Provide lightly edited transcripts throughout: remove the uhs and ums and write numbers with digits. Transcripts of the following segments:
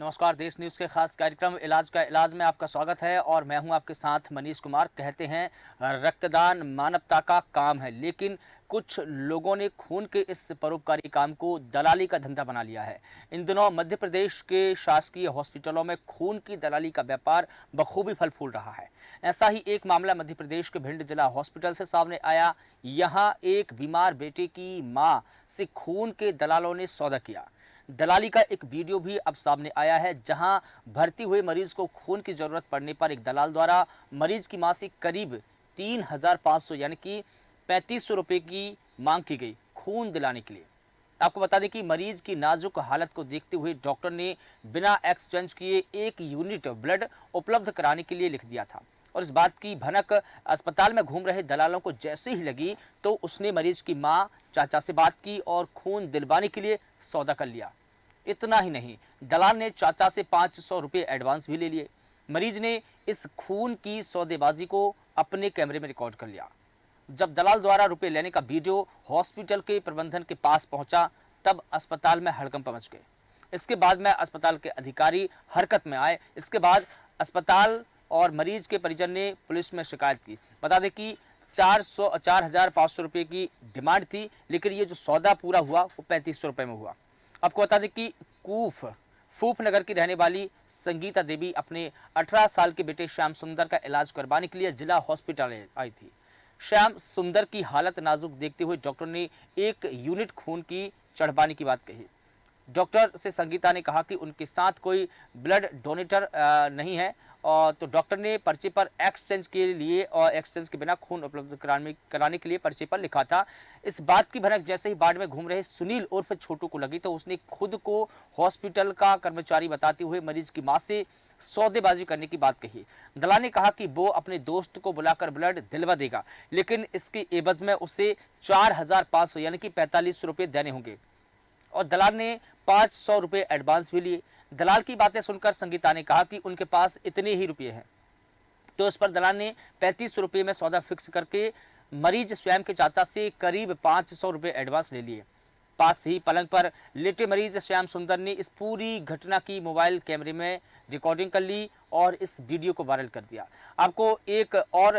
नमस्कार। देश न्यूज़ के खास कार्यक्रम इलाज का इलाज में आपका स्वागत है और मैं हूं आपके साथ मनीष कुमार। कहते हैं रक्तदान मानवता का काम है, लेकिन कुछ लोगों ने खून के इस परोपकारी काम को दलाली का धंधा बना लिया है। इन दिनों मध्य प्रदेश के शासकीय हॉस्पिटलों में खून की दलाली का व्यापार बखूबी फल फूल रहा है। ऐसा ही एक मामला मध्य प्रदेश के भिंड जिला हॉस्पिटल से सामने आया। यहाँ एक बीमार बेटे की मां से खून के दलालों ने सौदा किया। दलाली का एक वीडियो भी अब सामने आया है, जहां भर्ती हुए मरीज को खून की जरूरत पड़ने पर एक दलाल द्वारा मरीज की मां से करीब 3,500 यानी कि 3,500 रुपए की मांग की गई खून दिलाने के लिए। आपको बता दें कि मरीज की नाजुक हालत को देखते हुए डॉक्टर ने बिना एक्सचेंज किए 1 यूनिट ब्लड उपलब्ध कराने के लिए लिख दिया था। और इस बात की भनक अस्पताल में घूम रहे दलालों को जैसे ही लगी तो उसने मरीज की मां चाचा से बात की और खून दिलवाने के लिए सौदा कर लिया। इतना ही नहीं, दलाल ने चाचा से 500 रुपये एडवांस भी ले लिए। मरीज ने इस खून की सौदेबाजी को अपने कैमरे में रिकॉर्ड कर लिया। जब दलाल द्वारा रुपए लेने का वीडियो हॉस्पिटल के प्रबंधन के पास पहुंचा, तब अस्पताल में हड़कंप मच गए। इसके बाद में अस्पताल के अधिकारी हरकत में आए। इसके बाद अस्पताल और मरीज के परिजन ने पुलिस में शिकायत की। बता दें कि 4,500 रुपये की डिमांड थी, लेकिन ये जो सौदा पूरा हुआ वो 3,500 रुपये में हुआ। आपको बता दें कि फूफ नगर की रहने वाली संगीता देवी अपने 18 साल के बेटे श्याम सुंदर का इलाज करवाने के लिए जिला हॉस्पिटल आई थी। श्याम सुंदर की हालत नाजुक देखते हुए डॉक्टर ने 1 यूनिट खून की चढ़वाने की बात कही। डॉक्टर से संगीता ने कहा कि उनके साथ कोई ब्लड डोनेटर नहीं है, और तो डॉक्टर ने पर्चे पर एक्सचेंज के लिए और एक्सचेंज के बिना खून उपलब्ध कराने के लिए पर्चे पर लिखा था। इस बात की भनक जैसे ही बाढ़ में घूम रहे सुनील उर्फ छोटू को लगी तो उसने खुद को हॉस्पिटल का कर्मचारी बताते हुए मरीज की मां से सौदेबाजी करने की बात कही। दलाल ने कहा कि वो अपने दोस्त को बुलाकर ब्लड दिलवा देगा, लेकिन इसके एवज में उसे 4,500 यानी कि 45 रुपये देने होंगे, और दलाल ने 500 रुपये एडवांस भी लिए। दलाल की बातें सुनकर संगीता ने कहा कि उनके पास इतने ही रुपये हैं, तो इस पर दलाल ने 3500 रुपये में सौदा फिक्स करके मरीज स्वयं के चाचा से करीब 500 रुपये एडवांस ले लिए। पास ही पलंग पर लेटे मरीज श्याम सुंदर ने इस पूरी घटना की मोबाइल कैमरे में रिकॉर्डिंग कर ली और इस वीडियो को वायरल कर दिया। आपको एक और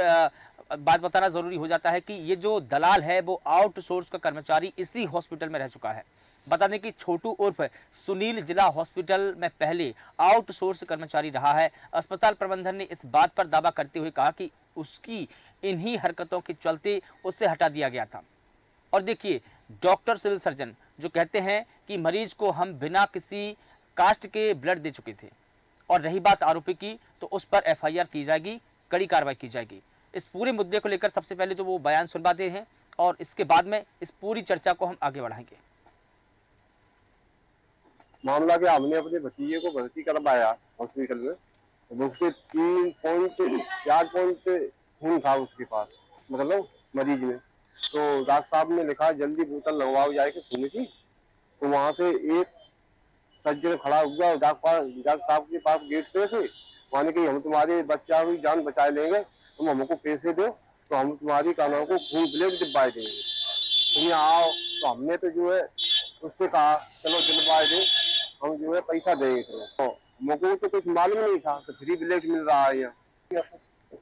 बात बताना जरूरी हो जाता है कि ये जो दलाल है वो आउटसोर्स का कर्मचारी इसी हॉस्पिटल में रह चुका है। बता दें कि छोटू उर्फ सुनील जिला हॉस्पिटल में पहले आउटसोर्स कर्मचारी रहा है। अस्पताल प्रबंधन ने इस बात पर दावा करते हुए कहा कि उसकी इन्हीं हरकतों के चलते उससे हटा दिया गया था। और देखिए, डॉक्टर सिविल सर्जन जो कहते हैं कि मरीज को हम बिना किसी कास्ट के ब्लड दे चुके थे, और रही बात आरोपी की तो उस पर एफआईआर की जाएगी, कड़ी कार्रवाई की जाएगी। इस पूरे मुद्दे को लेकर सबसे पहले तो वो बयान सुनवाते हैं और इसके बाद में इस पूरी चर्चा को हम आगे बढ़ाएंगे। मामला क्या, हमने अपने भतीजे को भर्ती करवाया हॉस्पिटल में, तो उसके 3.4 पॉइंट खून था उसके पास, मतलब मरीज में। तो डॉक्टर साहब ने लिखा जल्दी बोतल लगवाओ जाए कि खून की। तो वहां से एक सज्जन खड़ा हुआ डॉक्टर साहब के पास गेट पे से, माने कि हम तुम्हारे बच्चा की जान बचा लेंगे, तुम हमको पैसे दो तो हम तुम्हारी कानों को खून ब्लड दिलवा देंगे, तुम यहाँ आओ। तो हमने तो जो है उससे कहा चलो दिलवा दे, हम जो है पैसा देंगे तुम्हें। तो मुझको तो कुछ मालूम नहीं था कि फ्री ब्लड मिल रहा है यहाँ।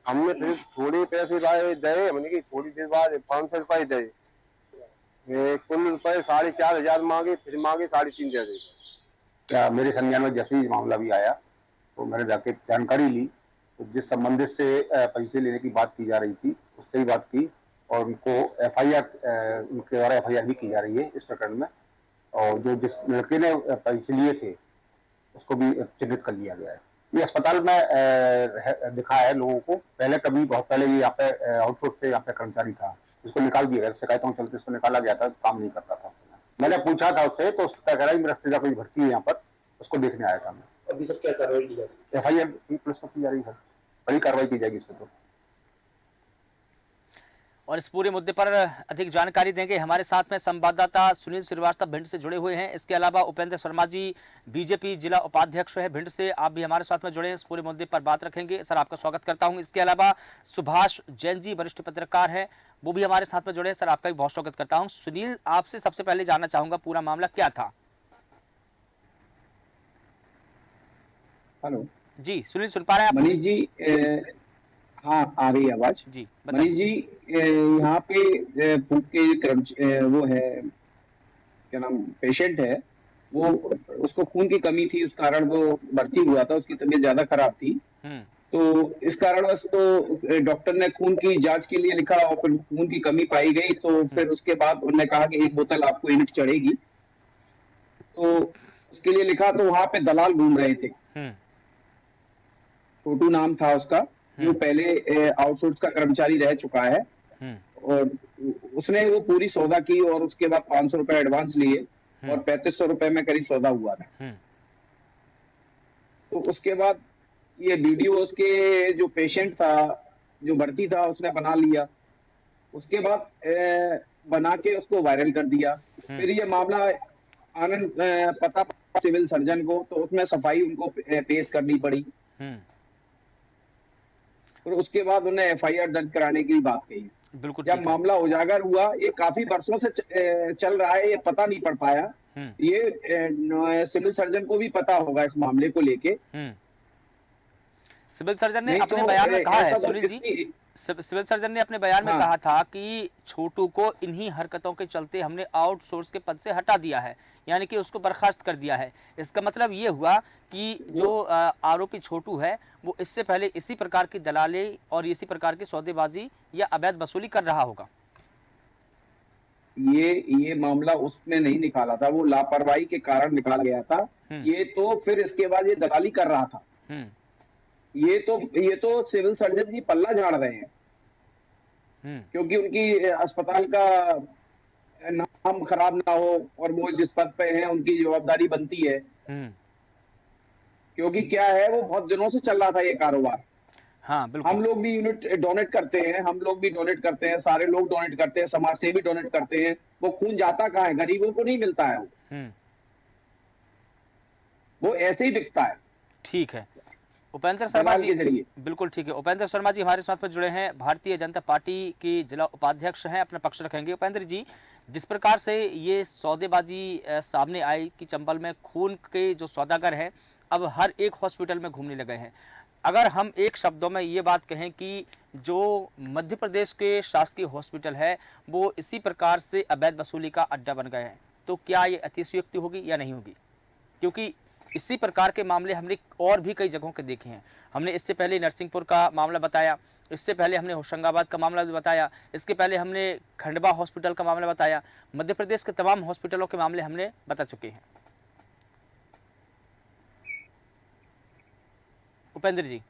हमने फिर थोड़े पैसे दे, हमने की थोड़ी देर बाद 500 रुपये दे, कुल रुपए 4,500 मांगे, फिर मांगे 3,500 दे। क्या मेरे संज्ञान में जैसे ही मामला भी आया तो मैंने जाके जानकारी ली, तो जिस संबंधित से पैसे लेने की बात की जा रही थी उससे ही बात की, और उनको एफआईआर उनके द्वारा एफआईआर भी की जा रही है इस प्रकरण में। और जो जिस लड़के ने पैसे लिए थे उसको भी चिन्हित कर लिया गया है। ये अस्पताल में दिखा है लोगों को। पहले कभी बहुत पहले ये यहाँ पे आउटसोर्स से यहाँ पे कर्मचारी था, इसको निकाल दिया गया, शिकायतों के चलते इसको निकाला गया था, काम नहीं कर रहा था। मैंने पूछा था उससे तो उसका कह रहा है मेरा रिश्तेदार कोई भर्ती है यहाँ पर, उसको देखने आया था मैं। अभी सब क्या कार्रवाई की जा रही है? एफआईआर पुलिस पर की जा रही है, बड़ी कार्रवाई की जाएगी इस पर। तो और इस पूरे मुद्दे पर अधिक जानकारी देंगे हमारे साथ में संवाददाता सुनील श्रीवास्तव भिंड से जुड़े हुए हैं। इसके अलावा उपेंद्र शर्मा जी बीजेपी जिला उपाध्यक्ष है भिंड से, आप भी हमारे साथ में जुड़े हैं, इस पूरे मुद्दे पर बात रखेंगे। सर, आपका स्वागत करता हूं। इसके अलावा सुभाष जैन जी वरिष्ठ पत्रकार हैं, वो भी हमारे साथ में जुड़े हैं। सर, आपका भी बहुत स्वागत करता हूँ। सुनील, आपसे सबसे पहले जानना चाहूंगा पूरा मामला क्या था? हेलो जी सुनील, सुन पा रहे हैं आप मनीष मुझे? जी, हाँ आ रही है आवाज। जी मनीष बताइए। जी, यहाँ पे फूड के वो है, क्या नाम, पेशेंट है वो, उसको खून की कमी थी, उस कारण वो भर्ती हुआ था, उसकी तबीयत ज्यादा खराब थी। हम्म। तो इस कारणवश तो डॉक्टर ने खून की जांच के लिए लिखा और फिर खून की कमी पाई गई, तो फिर उसके बाद उन्होंने कहा कि 1 बोतल आपको यूनिट चढ़ेगी। तो उसके लिए लिखा, तो वहां पे दलाल घूम रहे थे। हम्म। छोटू नाम था उसका, जो हम्म। पहले आउटसोर्स का कर्मचारी रह चुका है। हम्म। और उसने वो पूरी सौदा की और उसके बाद 500 रुपए एडवांस लिए और हम्म। 3500 रुपए में करीब सौदा हुआ था। हम्म। तो उसके बाद ये वीडियो उसके जो पेशेंट था, जो भर्ती था, उसने बना लिया। उसके बाद बना के उसको वायरल कर दिया। हम्म। फिर ये मामला आनंद पता सिविल सर्जन को, तो उसमें सफाई उनको पेश करनी पड़ी। हम्म। और उसके बाद उन्हें एफआईआर दर्ज कराने की बात कही। बिल्कुल जब ठीक है। मामला उजागर हुआ, ये काफी वर्षों से चल रहा है, ये पता नहीं पड़ पाया। हम्म। ये सिविल सर्जन को भी पता होगा इस मामले को लेके। हम्म। सिविल सर्जन ने नहीं तो अपने बयान में कहा है ऐसा तो सुनील जी, इतनी, सिविल सर्जन ने अपने बयान में हाँ, कहा था कि छोटू को इन्हीं हरकतों के चलते हमने आउटसोर्स के पद से हटा दिया है, यानी कि उसको बर्खास्त कर दिया है। इसका मतलब ये हुआ कि वो जो आरोपी छोटू है वो इससे पहले इसी प्रकार की दलाली और इसी प्रकार की सौदेबाजी या अवैध वसूली कर रहा होगा। ये मामला उसने नहीं निकाला था, वो लापरवाही के कारण निकाला गया था। हम्म। ये तो फिर इसके बाद ये दलाली कर रहा था। हम्म। ये तो सिविल सर्जन जी पल्ला झाड़ रहे हैं, हम्म। क्योंकि उनकी अस्पताल का नाम खराब ना हो, और वो जिस पद पे हैं उनकी जवाबदारी बनती है। हम्म। क्योंकि क्या है, वो बहुत दिनों से चल रहा था ये कारोबार। हाँ बिल्कुल। हम लोग भी यूनिट डोनेट करते हैं, हम लोग भी डोनेट करते हैं, सारे लोग डोनेट करते हैं, समाज से भी डोनेट करते हैं। वो खून जाता कहाँ है? गरीबों को नहीं मिलता है, हम्म। वो ऐसे ही बिकता है, ठीक है। उपेंद्र शर्मा दलाल जी, के जरिए। बिल्कुल ठीक है। उपेंद्र शर्मा जी हमारे साथ में जुड़े हैं, भारतीय जनता पार्टी की जिला उपाध्यक्ष हैं, अपना पक्ष रखेंगे। उपेंद्र जी, जिस प्रकार से ये सौदेबाजी सामने आई कि चंबल में खून के जो सौदागर हैं अब हर एक हॉस्पिटल में घूमने लगे हैं, अगर हम एक शब्दों में ये बात कहें कि जो मध्य प्रदेश के शासकीय हॉस्पिटल है वो इसी प्रकार से अवैध वसूली का अड्डा बन गए हैं, तो क्या ये अतिशयोक्ति होगी या नहीं होगी? क्योंकि इसी प्रकार के मामले हमने और भी कई जगहों के देखे हैं। हमने इससे पहले नरसिंहपुर का मामला बताया, इससे पहले हमने होशंगाबाद का मामला भी बताया, इसके पहले हमने खंडवा हॉस्पिटल का मामला बताया। मध्य प्रदेश के तमाम हॉस्पिटलों के मामले हमने बता चुके हैं। उपेंद्र जी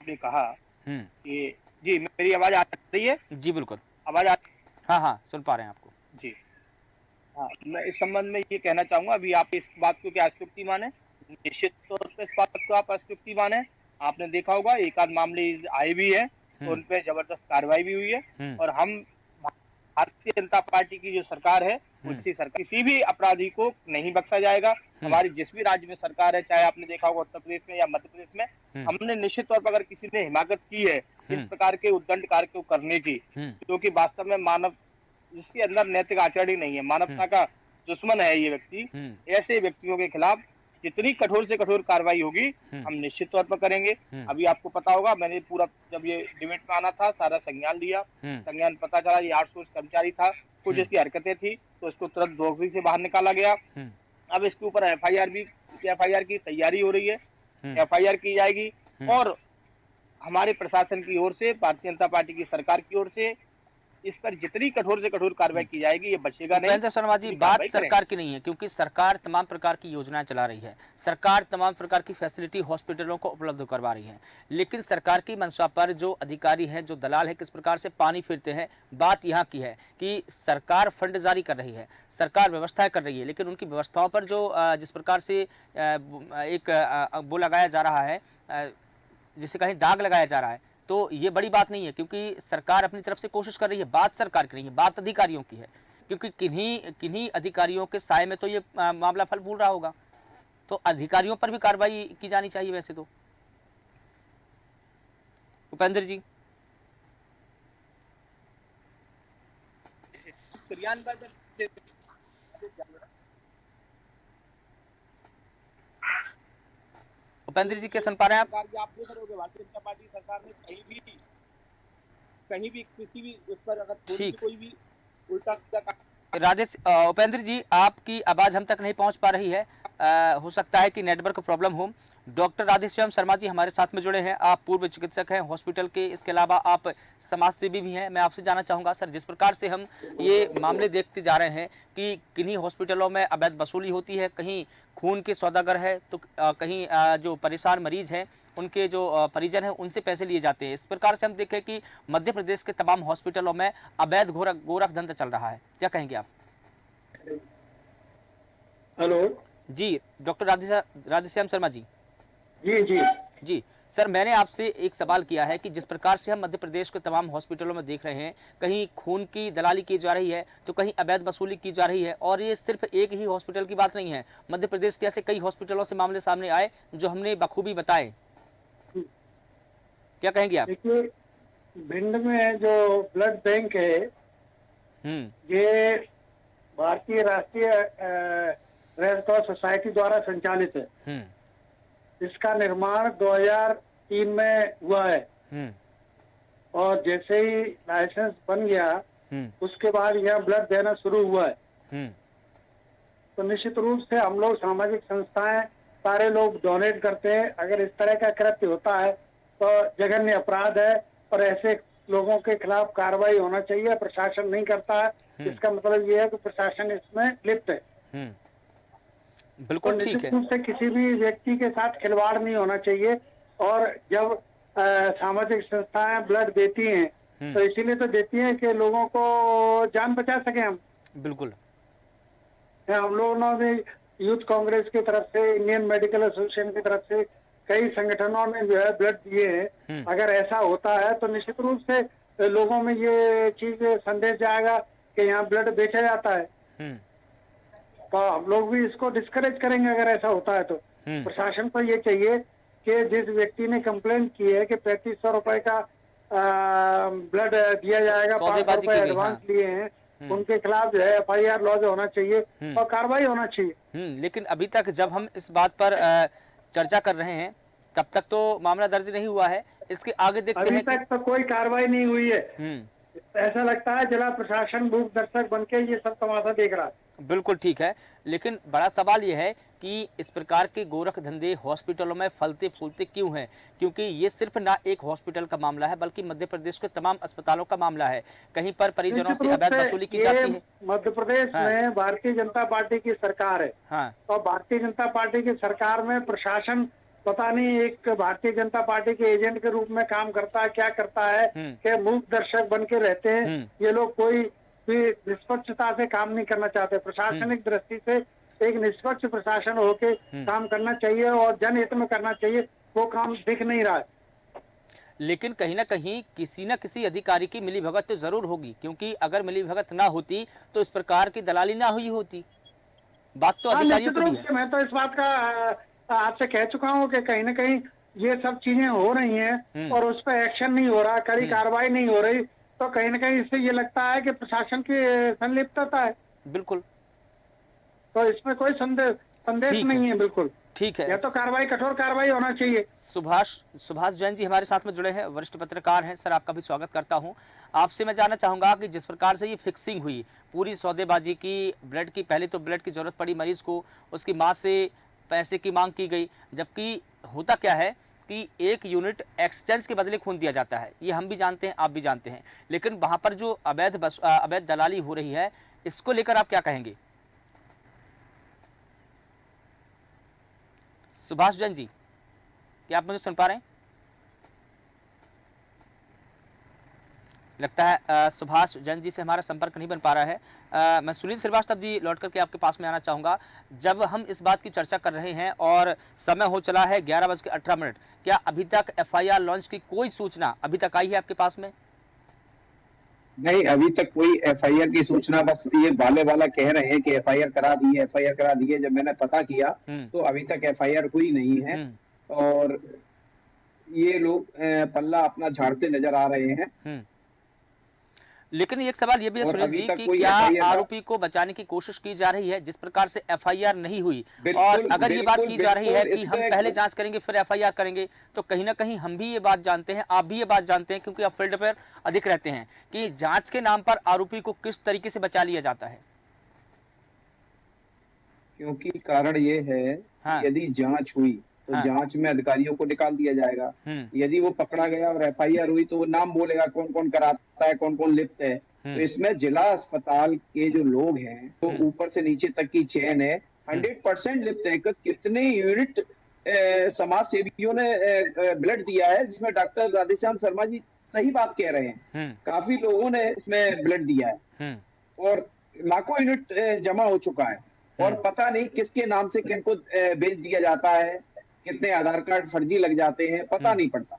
ने कहा हम्म। कि जी मेरी आवाज आ रही है? जी बिल्कुल। आवाज आ हाँ हाँ सुन पा रहे हैं आपको। जी हाँ, मैं इस संबंध में ये कहना चाहूंगा, अभी आप इस बात को क्या अस्तुक्ति माने, निश्चित तौर पर इस बात को आप अस्तुक्ति माने। आपने देखा होगा एक आध मामले आए भी हैं तो उन पर जबरदस्त कार्रवाई भी हुई है। और हम भारतीय जनता पार्टी की जो सरकार है, उसी सरकार किसी भी अपराधी को नहीं बख्शा जाएगा। हमारी जिस भी राज्य में सरकार है, चाहे आपने देखा होगा उत्तर प्रदेश में या मध्य प्रदेश में, हमने निश्चित तौर पर अगर किसी ने हिमाकत की है इस प्रकार के उद्दंड कार्य को करने की, क्योंकि वास्तव में मानव जिसके अंदर नैतिक आचरण ही नहीं है, मानवता का दुश्मन है ये व्यक्ति, ऐसे व्यक्तियों के खिलाफ जितनी कठोर से कठोर कार्रवाई होगी हम निश्चित तौर पर करेंगे। अभी आपको पता होगा, मैंने पूरा जब ये डिबेट में आना था सारा संज्ञान लिया, संज्ञान पता चला ये आउटसोर्स कर्मचारी था, कुछ इसकी हरकतें थी तो इसको तुरंत नौकरी से बाहर निकाला गया। अब इसके ऊपर एफआईआर की तैयारी हो रही है, एफआईआर की जाएगी और हमारे प्रशासन की ओर से, भारतीय जनता पार्टी की सरकार की ओर से इस पर जितनी कठोर से कठोर कार्रवाई की जाएगी, ये बचेगा नहीं। उपेंद्र शर्मा जी, बात सरकार की नहीं है, क्योंकि सरकार तमाम प्रकार की योजनाएं चला रही है, सरकार तमाम प्रकार की फैसिलिटी हॉस्पिटलों को उपलब्ध करवा रही है, लेकिन सरकार की मंशा पर जो अधिकारी हैं, जो दलाल है, किस प्रकार से पानी फेरते हैं। बात यहाँ की है कि सरकार फंड जारी कर रही है, सरकार व्यवस्थाएं कर रही है, लेकिन उनकी व्यवस्थाओं पर जो जिस प्रकार से एक वो लगाया जा रहा है, जिसे कहीं दाग लगाया जा रहा है, तो ये बड़ी बात नहीं है, क्योंकि सरकार अपनी तरफ से कोशिश कर रही है। बात सरकार की नहीं है, बात अधिकारियों की है, क्योंकि किन्हीं अधिकारियों के साए में तो ये मामला फल फूल रहा होगा, तो अधिकारियों पर भी कार्रवाई की जानी चाहिए वैसे तो। उपेंद्र जी, उपेंद्र जी क्या सुन पा रहे हैं आप? सरकार की आप देख रहे होंगे, भारतीय जनता पार्टी सरकार ने कहीं भी किसी भी उस पर अगर थोड़ी ठीक। सी कोई भी उल्टा सीधा राजेश उपेंद्र जी, आपकी आवाज हम तक नहीं पहुंच पा रही है। हो सकता है कि नेटवर्क प्रॉब्लम हो। डॉक्टर राधेश्याम शर्मा जी हमारे साथ में जुड़े हैं। आप पूर्व चिकित्सक हैं हॉस्पिटल के, इसके अलावा आप समाज सेवी भी हैं। मैं आपसे जानना चाहूँगा सर, जिस प्रकार से हम ये मामले देखते जा रहे हैं कि किन्हीं हॉस्पिटलों में अवैध वसूली होती है, कहीं खून के सौदागर है, तो कहीं जो परेशान मरीज हैं उनके जो परिजन हैं उनसे पैसे लिए जाते हैं। इस प्रकार से हम देखें कि मध्य प्रदेश के तमाम हॉस्पिटलों में अवैध गोरख धंधा चल रहा है। क्या कहेंगे आप? हेलो जी डॉक्टर राधेश्याम शर्मा जी। जी जी जी सर, मैंने आपसे एक सवाल किया है कि जिस प्रकार से हम मध्य प्रदेश के तमाम हॉस्पिटलों में देख रहे हैं, कहीं खून की दलाली की जा रही है तो कहीं अवैध वसूली की जा रही है, और ये सिर्फ एक ही हॉस्पिटल की बात नहीं है। मध्य प्रदेश के ऐसे कई हॉस्पिटलों से मामले सामने आए जो हमने बखूबी बताए। क्या कहेंगे आप? देखिए, भिंड में जो ब्लड बैंक है ये भारतीय राष्ट्रीय रेड क्रॉस सोसाइटी द्वारा संचालित है। इसका निर्माण 2003 में हुआ है और जैसे ही लाइसेंस बन गया उसके बाद यहाँ ब्लड देना शुरू हुआ है। तो निश्चित रूप से हम लोग सामाजिक संस्थाएं सारे लोग डोनेट करते हैं। अगर इस तरह का कृत्य होता है तो जघन्य अपराध है और ऐसे लोगों के खिलाफ कार्रवाई होना चाहिए। प्रशासन नहीं करता है, इसका मतलब ये है कि प्रशासन इसमें लिप्त है। बिल्कुल तो ठीक निश्चित है। रूप से किसी भी व्यक्ति के साथ खिलवाड़ नहीं होना चाहिए। और जब सामाजिक संस्थाएं ब्लड देती हैं तो इसीलिए तो देती हैं कि लोगों को जान बचा सके हम। बिल्कुल। हम लोगों ने यूथ कांग्रेस की तरफ से, इंडियन मेडिकल एसोसिएशन की तरफ से कई संगठनों ने जो है ब्लड दिए हैं। अगर ऐसा होता है तो निश्चित रूप से लोगों में ये चीज संदेश जाएगा कि यहाँ ब्लड बेचा जाता है। तो हम लोग भी इसको डिस्करेज करेंगे अगर ऐसा होता है तो। प्रशासन को ये चाहिए कि जिस व्यक्ति ने कंप्लेंट की है कि 3500 रुपए का ब्लड दिया जाएगा, 500 रुपए एडवांस लिए हैं, उनके खिलाफ जो है FIR लॉज होना चाहिए और कार्रवाई होना चाहिए। लेकिन अभी तक जब हम इस बात पर चर्चा कर रहे हैं तब तक तो मामला दर्ज नहीं हुआ है। इसके आगे देखते हैं। अभी तक तो कोई कार्रवाई नहीं हुई है। ऐसा लगता है जिला प्रशासन मूक दर्शक बनके ये सब तमाशा देख रहा है। बिल्कुल ठीक है, लेकिन बड़ा सवाल यह है कि इस प्रकार के गोरख धंधे हॉस्पिटलों में फलते फूलते क्यों हैं? क्योंकि ये सिर्फ ना एक हॉस्पिटल का मामला है बल्कि मध्य प्रदेश के तमाम अस्पतालों का मामला है। कहीं पर परिजनों से अवैध वसूली की जाती है। मध्य प्रदेश में भारतीय जनता पार्टी की सरकार है और भारतीय जनता पार्टी की सरकार में प्रशासन पता नहीं एक भारतीय जनता पार्टी के एजेंट के रूप में काम करता है, क्या करता है कि मूक दर्शक बन के रहते हैं। ये लोग कोई भी निष्पक्षता से काम नहीं करना चाहते। प्रशासनिक दृष्टि से एक निष्पक्ष प्रशासन होके काम करना चाहिए और जनहित में करना चाहिए, वो काम दिख नहीं रहा है। लेकिन कहीं ना कहीं किसी न किसी अधिकारी की मिलीभगत तो जरूर होगी, क्योंकि अगर मिलीभगत ना होती तो इस प्रकार की दलाली ना हुई होती। बात तो अधिकारियों की है। मैं तो इस बात का आपसे कह चुका हूँ कि कहीं ना कहीं ये सब चीजें हो रही हैं और उस पर एक्शन नहीं हो रहा, कड़ी कार्रवाई नहीं हो रही, तो कहीं ना कहीं इससे ये लगता है कि प्रशासन की संलिप्तता है। बिल्कुल। तो इसमें कोई संदेश नहीं है। बिल्कुल ठीक है, या तो कार्रवाई, कठोर कार्रवाई होना चाहिए। सुभाष जैन जी हमारे साथ में जुड़े हैं, वरिष्ठ पत्रकार हैं। सर आपका भी स्वागत करता हूं। आपसे मैं जानना चाहूंगा कि जिस प्रकार से ये फिक्सिंग हुई, पूरी सौदेबाजी की, ब्लड की, पहले तो ब्लड की जरूरत पड़ी मरीज को, उसकी मां से पैसे की मांग की गई, जबकि होता क्या है कि एक यूनिट एक्सचेंज के बदले खून दिया जाता है। ये हम भी जानते हैं, आप भी जानते हैं। लेकिन वहां पर जो अवैध दलाली हो रही है, इसको लेकर आप क्या कहेंगे? सुभाष जैन जी, क्या आप मुझे सुन पा रहे हैं? लगता है सुभाष जैन जी से हमारा संपर्क नहीं बन पा रहा है। मैं सुनील श्रीवास्तव जी लौट करके आपके पास में आना चाहूँगा। जब हम इस बात की चर्चा कर रहे हैं और समय हो चला है 11:18, क्या अभी तक FIR लॉन्च की कोई सूचना अभी तक आई है आपके पास में? नहीं, अभी तक कोई FIR की सूचना, बस ये वाला कह रहे हैं कि FIR करा दी है, FIR करा दी है। जब मैंने पता किया तो अभी तक FIR हुई नहीं है और ये लोग पल्ला अपना झाड़ते नजर आ रहे हैं। लेकिन एक सवाल ये भी है और सुनील अभी जी तक कि कोई क्या FIR आरोपी को बचाने की कोशिश की जा रही है जिस प्रकार से एफआईआर नहीं हुई, और बिल्कुल अगर ये बात बिल्कुल की जा रही है बिल्कुल कि हम इसमें पहले जांच करेंगे फिर एफआईआर करेंगे, तो कहीं ना कहीं हम भी ये बात जानते हैं, आप भी ये बात जानते हैं क्योंकि आप फील्ड पर अधिक रहते हैं कि जांच के नाम पर आरोपी को किस तरीके से बचा लिया जाता है। क्योंकि कारण ये है हाँ। कि यदि जांच हुई तो हाँ। जांच में अधिकारियों को निकाल दिया जाएगा। यदि वो पकड़ा गया और FIR हुई तो वो नाम बोलेगा कौन कौन कराता है, कौन कौन लिप्त है। तो इसमें जिला अस्पताल के जो लोग हैं तो ऊपर से नीचे तक की चेन है, 100% लिप्त है। कितने यूनिट समाज सेवियों ने ब्लड दिया है, जिसमें डॉक्टर राधेश्याम शर्मा जी सही बात कह रहे हैं, काफी लोगों ने इसमें ब्लड दिया है और लाखों यूनिट जमा हो चुका है और पता नहीं किसके नाम से किनको बेच दिया जाता है, कितने आधार कार्ड फर्जी लग जाते हैं, पता नहीं पड़ता।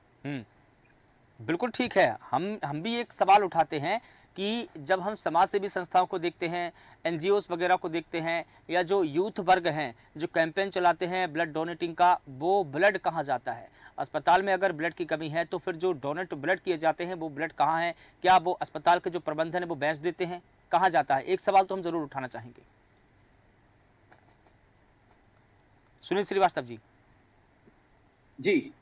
बिल्कुल ठीक है। हम भी एक सवाल उठाते हैं कि जब हम समाज सेवी संस्थाओं को देखते हैं, एनजीओस वगैरह को देखते हैं, या जो यूथ वर्ग हैं जो कैंपेन चलाते हैं ब्लड डोनेटिंग का, वो ब्लड कहाँ जाता है? अस्पताल में अगर ब्लड की कमी है तो फिर जो डोनेट ब्लड किए जाते हैं वो ब्लड कहाँ है? क्या वो अस्पताल के जो प्रबंधन है वो बेच देते हैं? कहाँ जाता है? एक सवाल तो हम जरूर उठाना चाहेंगे। सुनील श्रीवास्तव जी। जी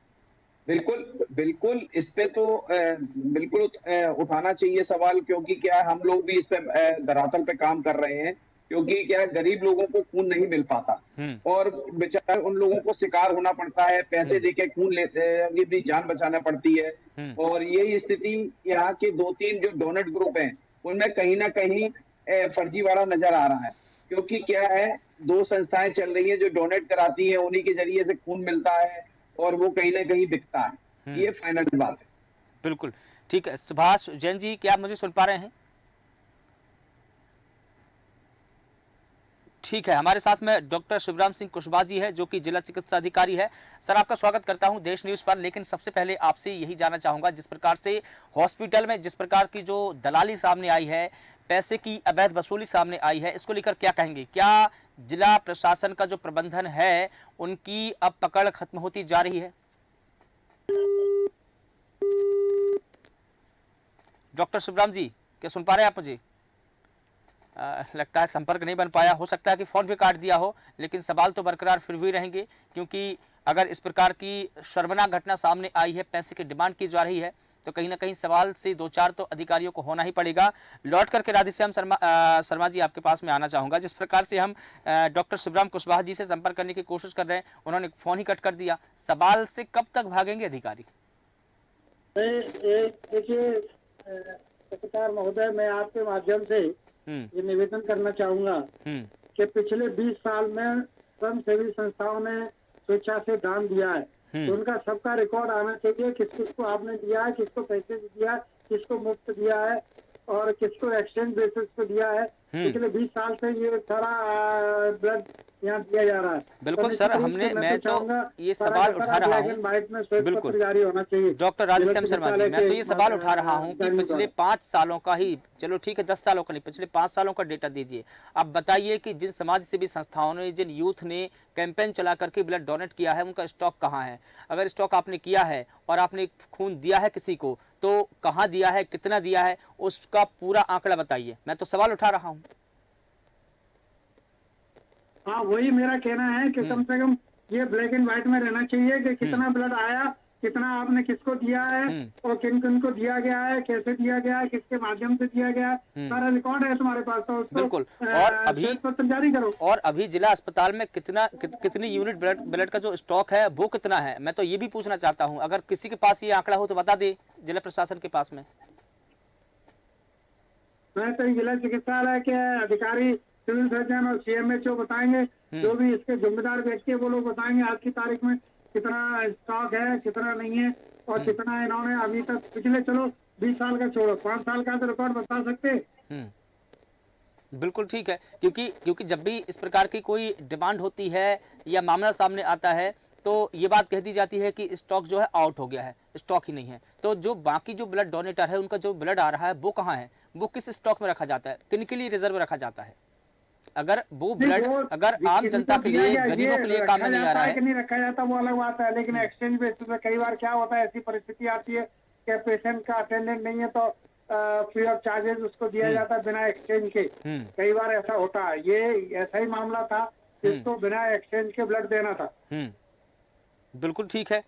बिल्कुल बिल्कुल, इस पे तो बिल्कुल उठाना चाहिए सवाल, क्योंकि क्या है, हम लोग भी इस पे धरातल पे काम कर रहे हैं। क्योंकि क्या है, गरीब लोगों को खून नहीं मिल पाता और बेचारे उन लोगों को शिकार होना पड़ता है, पैसे देके खून लेते हैं, अपनी जान बचाना पड़ती है। और यही स्थिति यहाँ के 2-3 जो डोनेट ग्रुप हैं उनमें कहीं ना कहीं फर्जीवाड़ा नजर आ रहा है। क्योंकि क्या है, 2 संस्थाएं चल रही हैं जो डोनेट कराती हैं, उन्हीं के जरिए से खून मिलता है और वो कहीं ना कहीं बिकता है। ये फाइनल बात है। बिल्कुल ठीक है। सुभाष जैन जी, क्या आप मुझे सुन पा रहे हैं? ठीक है, हमारे साथ में डॉक्टर शिवराम सिंह कुशवाहा जी है जो कि जिला चिकित्सा अधिकारी है। सर, आपका स्वागत करता हूं देश न्यूज पर। लेकिन सबसे पहले आपसे यही जानना चाहूंगा, जिस प्रकार से हॉस्पिटल में जिस प्रकार की जो दलाली सामने आई है, पैसे की अवैध वसूली सामने आई है, इसको लेकर क्या कहेंगे? क्या जिला प्रशासन का जो प्रबंधन है उनकी अब पकड़ खत्म होती जा रही है? डॉक्टर शिवराम जी, क्या सुन पा रहे हैं आप मुझे? लगता है संपर्क नहीं बन पाया, हो सकता है कि फोन भी काट दिया हो, लेकिन सवाल तो बरकरार फिर भी रहेंगे। क्योंकि अगर इस प्रकार की शर्मनाक घटना सामने आई है, पैसे की डिमांड की जा रही है, तो कहीं ना कहीं सवाल से 2-4 तो अधिकारियों को होना ही पड़ेगा। लौट करके राधेश्याम शर्मा जी आपके पास में आना चाहूंगा। जिस प्रकार से हम डॉक्टर शिवराम कुशवाहा जी से संपर्क करने की कोशिश कर रहे हैं, उन्होंने फोन ही कट कर दिया। सवाल से कब तक भागेंगे अधिकारी? देखिए पत्रकार महोदय, मैं आपके माध्यम से ये निवेदन करना चाहूंगा कि पिछले 20 साल में स्वयं सेवी संस्थाओं ने स्वेच्छा से दान दिया है, तो उनका सबका रिकॉर्ड आना चाहिए, किस किसको आपने दिया है, किसको पैसे दिया है, किसको मुफ्त दिया है और किसको एक्सचेंज बेसिस पे दिया है। पिछले 20 साल से ये सारा ब्लड यहाँ दिया जा रहा है। बिल्कुल सर, मैं तो ये सवाल उठा रहा हूँ। बिल्कुल डॉक्टर राधेश्याम शर्मा जी, मैं तो ये सवाल उठा रहा हूँ कि पिछले 5 सालों का ही, चलो ठीक है 10 सालों का नहीं, पिछले 5 सालों का डेटा दीजिए। अब बताइए कि जिन समाज सेवी संस्थाओं ने, जिन यूथ ने कैंपेन चला करके ब्लड डोनेट किया है, उनका स्टॉक कहाँ है? अगर स्टॉक आपने किया है और आपने खून दिया है किसी को, तो कहाँ दिया है, कितना दिया है, उसका पूरा आंकड़ा बताइए। मैं तो सवाल उठा रहा हूँ। हाँ, वही मेरा कहना है कि कम से कम ये ब्लैक एंड व्हाइट में रहना चाहिए कि कितना ब्लड आया, कितना आपने किसको दिया है और किन किन को दिया गया है, कैसे दिया गया है, किसके माध्यम से दिया गया है, सारा रिकॉर्ड है तुम्हारे पास, तो उसको बिल्कुल। और अभी जारी करो। और अभी जिला अस्पताल में कितनी यूनिट ब्लड का जो स्टॉक है वो कितना है? मैं तो ये भी पूछना चाहता हूँ। अगर किसी के पास ये आंकड़ा हो तो बता दे, जिला प्रशासन के पास में। मैं तो जिला चिकित्सालय के अधिकारी, सिविल सर्जन और CMHO बताएंगे, जो भी इसके जिम्मेदार व्यक्ति है वो लोग बताएंगे आज की तारीख में कितना स्टॉक है, कितना नहीं है और कितना इन्होंने अभी तक, पिछले चलो 20 साल का छोड़ो, 5 साल का तो रिकॉर्ड बता सकते। बिल्कुल ठीक है, क्योंकि जब भी इस प्रकार की कोई डिमांड होती है या मामला सामने आता है तो ये बात कह दी जाती है कि स्टॉक जो है आउट हो गया है, स्टॉक ही नहीं है। तो जो बाकी जो ब्लड डोनेटर है उनका जो ब्लड आ रहा है वो कहाँ है? वो किस स्टॉक में रखा जाता है? किन के लिए रिजर्व रखा जाता है? अगर वो ब्लड अगर आम जनता के लिए, गरीबों के लिए काम में नहीं आ रहा है, नहीं रखा जाता, वो अलग बात है। लेकिन एक्सचेंज बेसिस पे कई बार क्या होता है, ऐसी परिस्थिति आती है कि पेशेंट का अटेंडेंट नहीं है तो फ्री ऑफ चार्जेस उसको दिया जाता है बिना एक्सचेंज के। कई बार ऐसा होता है, ये ऐसा ही मामला था, जिसको बिना एक्सचेंज के ब्लड देना था। बिल्कुल ठीक है,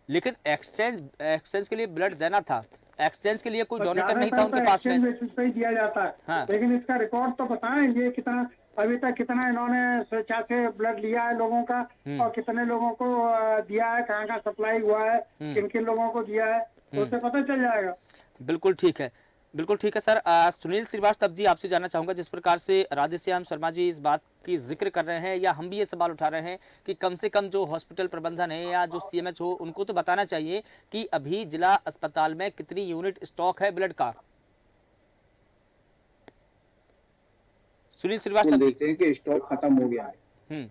लेकिन एक्सचेंज के लिए ब्लड देना था, एक्सचेंज के लिए कोई डोनेटर नहीं था उनके पास में। एक्सचेंज बेसिस पे ही दिया जाता है। हाँ। लेकिन इसका रिकॉर्ड तो बताएं, ये कितना अभी तक कितना इन्होंने स्वेच्छा से ब्लड लिया है लोगों का, और कितने लोगों को दिया है, कहाँ कहाँ सप्लाई हुआ है, किन किन लोगों को दिया है, तो उससे पता चल जाएगा। बिल्कुल ठीक है, बिल्कुल ठीक है सर। सुनील श्रीवास्तव जी, आपसे जानना चाहूंगा, जिस प्रकार से राधेश्याम शर्मा जी इस बात की जिक्र कर रहे हैं, या हम भी ये सवाल उठा रहे हैं कि कम से कम जो हॉस्पिटल प्रबंधन है या जो सीएमएच हो, उनको तो बताना चाहिए कि अभी जिला अस्पताल में कितनी यूनिट स्टॉक है ब्लड का। सुनील श्रीवास्तव देखते हैं कि स्टॉक खत्म हो गया है,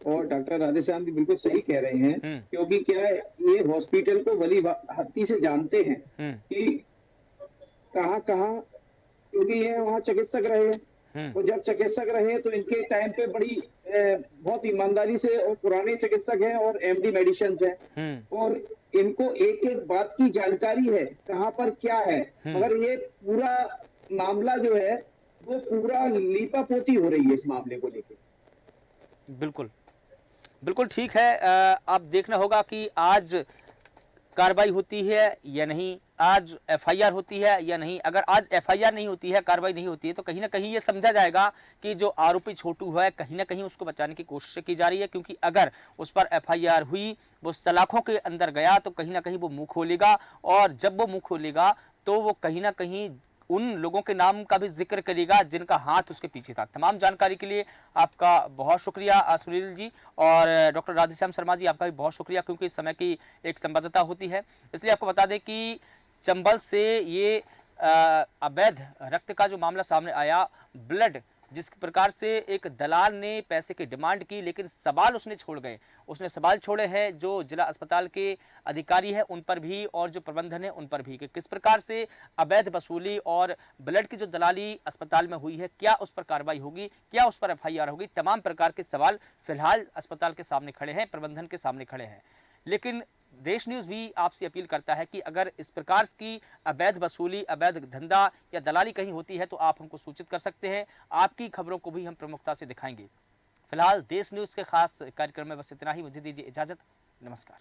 और डॉक्टर राधेश्याम जी बिल्कुल सही कह रहे हैं, क्योंकि क्या है, ये हॉस्पिटल को भली भांति से जानते हैं कि कहाँ कहाँ, क्योंकि ये वहाँ चिकित्सक रहे हैं, और जब चिकित्सक रहे तो इनके टाइम पे बड़ी बहुत ईमानदारी से, और पुराने चिकित्सक हैं और एमडी मेडिसिन्स हैं, और इनको एक एक बात की जानकारी है, कहाँ पर क्या है। मगर ये पूरा मामला जो है वो पूरा लीपापोती हो रही है इस मामले को लेकर। बिल्कुल बिल्कुल ठीक है। अब देखना होगा कि आज कार्रवाई होती है या नहीं, आज एफआईआर होती है या नहीं। अगर आज एफआईआर नहीं होती है, कार्रवाई नहीं होती है, तो कहीं ना कहीं ये समझा जाएगा कि जो आरोपी छोटू है, कहीं ना कहीं उसको बचाने की कोशिश की जा रही है, क्योंकि अगर उस पर एफआईआर हुई, वो सलाखों के अंदर गया, तो कहीं ना कहीं वो मुंह खोलेगा, और जब वो मुंह खोलेगा तो वो कहीं ना कहीं उन लोगों के नाम का भी जिक्र करेगा जिनका हाथ उसके पीछे था। तमाम जानकारी के लिए आपका बहुत शुक्रिया सुनील जी, और डॉक्टर राधेश्याम शर्मा जी, आपका भी बहुत शुक्रिया, क्योंकि इस समय की एक संबद्धता होती है। इसलिए आपको बता दें कि चंबल से ये अवैध रक्त का जो मामला सामने आया, ब्लड, जिस प्रकार से एक दलाल ने पैसे की डिमांड की, लेकिन सवाल उसने छोड़ गए, उसने सवाल छोड़े हैं जो जिला अस्पताल के अधिकारी हैं उन पर भी, और जो प्रबंधन है उन पर भी, कि किस प्रकार से अवैध वसूली और ब्लड की जो दलाली अस्पताल में हुई है, क्या उस पर कार्रवाई होगी, क्या उस पर एफआईआर होगी। तमाम प्रकार के सवाल फिलहाल अस्पताल के सामने खड़े हैं, प्रबंधन के सामने खड़े हैं। लेकिन देश न्यूज़ भी आपसे अपील करता है कि अगर इस प्रकार की अवैध वसूली, अवैध धंधा या दलाली कहीं होती है तो आप हमको सूचित कर सकते हैं, आपकी खबरों को भी हम प्रमुखता से दिखाएंगे। फिलहाल देश न्यूज़ के खास कार्यक्रम में बस इतना ही। मुझे दीजिए इजाज़त, नमस्कार।